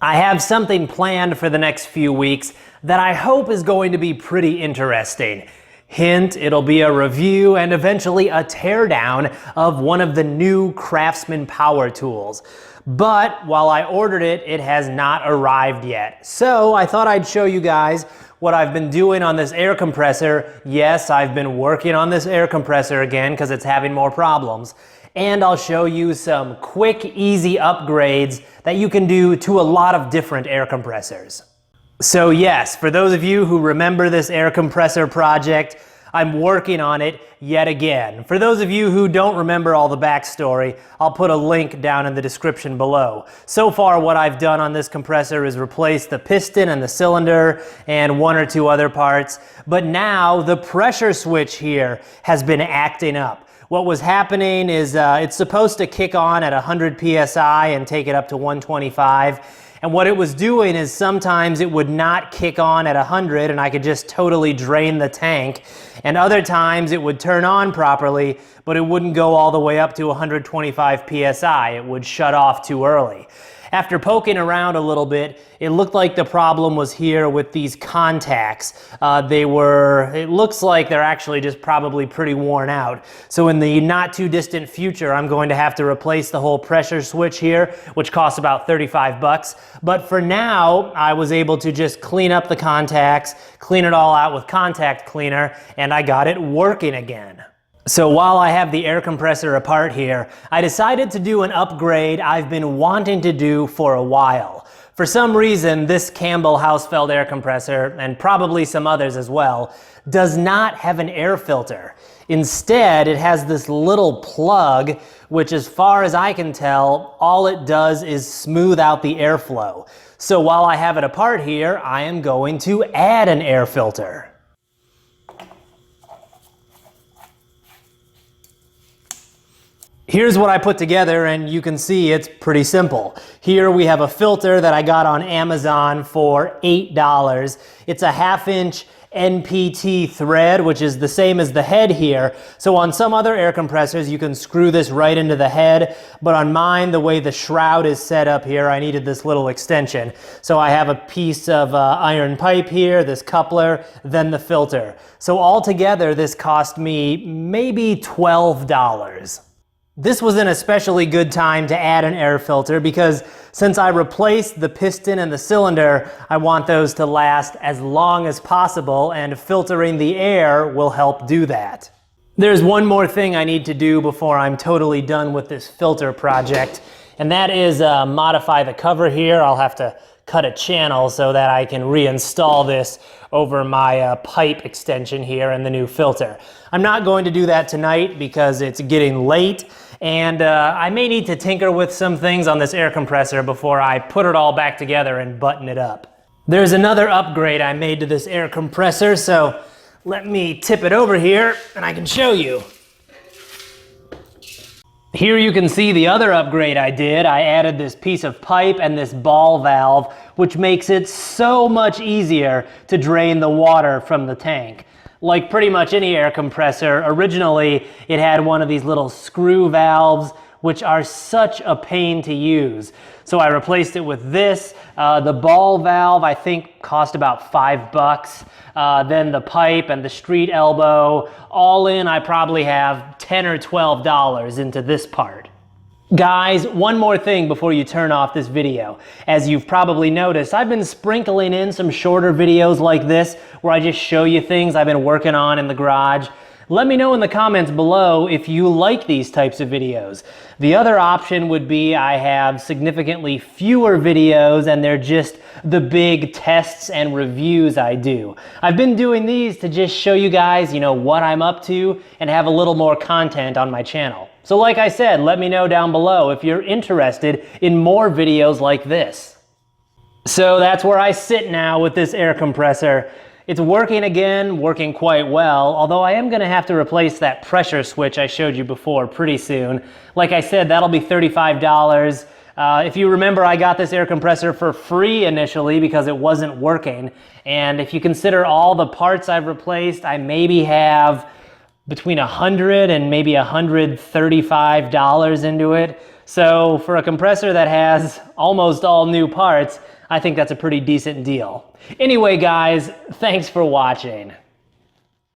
I have something planned for the next few weeks that I hope is going to be pretty interesting. Hint, it'll be a review and eventually a teardown of one of the new Craftsman power tools. But while I ordered it, it has not arrived yet. So I thought I'd show you guys what I've been doing on this air compressor. Yes, I've been working on this air compressor again because it's having more problems. And I'll show you some quick, easy upgrades that you can do to a lot of different air compressors. So yes, for those of you who remember this air compressor project, I'm working on it yet again. For those of you who don't remember all the backstory, I'll put a link down in the description below. So far, what I've done on this compressor is replace the piston and the cylinder and one or two other parts. But now the pressure switch here has been acting up. What was happening is it's supposed to kick on at 100 psi and take it up to 125. And what it was doing is sometimes it would not kick on at 100 and I could just totally drain the tank. And other times it would turn on properly, but it wouldn't go all the way up to 125 psi. It would shut off too early. After poking around a little bit, it looked like the problem was here with these contacts. It looks like they're actually just probably pretty worn out. So in the not too distant future, I'm going to have to replace the whole pressure switch here, which costs about 35 bucks. But for now, I was able to just clean up the contacts, clean it all out with contact cleaner, and I got it working again. So while I have the air compressor apart here, I decided to do an upgrade I've been wanting to do for a while. For some reason, this Campbell Hausfeld air compressor, and probably some others as well, does not have an air filter. Instead, it has this little plug, which as far as I can tell, all it does is smooth out the airflow. So while I have it apart here, I am going to add an air filter. Here's what I put together, and you can see it's pretty simple. Here we have a filter that I got on Amazon for $8. It's a 1/2-inch NPT thread, which is the same as the head here. So on some other air compressors, you can screw this right into the head, but on mine, the way the shroud is set up here, I needed this little extension. So I have a piece of iron pipe here, this coupler, then the filter. So altogether, this cost me maybe $12. This was an especially good time to add an air filter because since I replaced the piston and the cylinder, I want those to last as long as possible, and filtering the air will help do that. There's one more thing I need to do before I'm totally done with this filter project, and that is modify the cover here. I'll have to cut a channel so that I can reinstall this over my pipe extension here in the new filter. I'm not going to do that tonight because it's getting late, and I may need to tinker with some things on this air compressor before I put it all back together and button it up. There's another upgrade I made to this air compressor, so let me tip it over here and I can show you. Here you can see the other upgrade I did. I added this piece of pipe and this ball valve, which makes it so much easier to drain the water from the tank. Like pretty much any air compressor, originally it had one of these little screw valves, which are such a pain to use. So I replaced it with this. The ball valve I think cost about $5. Then the pipe and the street elbow, all in I probably have $10 or $12 into this part. Guys, one more thing before you turn off this video. As you've probably noticed, I've been sprinkling in some shorter videos like this where I just show you things I've been working on in the garage. Let me know in the comments below if you like these types of videos. The other option would be I have significantly fewer videos and they're just the big tests and reviews I do. I've been doing these to just show you guys, what I'm up to and have a little more content on my channel. So like I said, let me know down below if you're interested in more videos like this. So that's where I sit now with this air compressor. It's working again, working quite well, although I am going to have to replace that pressure switch I showed you before pretty soon. Like I said, that'll be $35. If you remember, I got this air compressor for free initially because it wasn't working. And if you consider all the parts I've replaced, I maybe have between $100 and maybe $135 into it. So for a compressor that has almost all new parts, I think that's a pretty decent deal. Anyway guys, thanks for watching.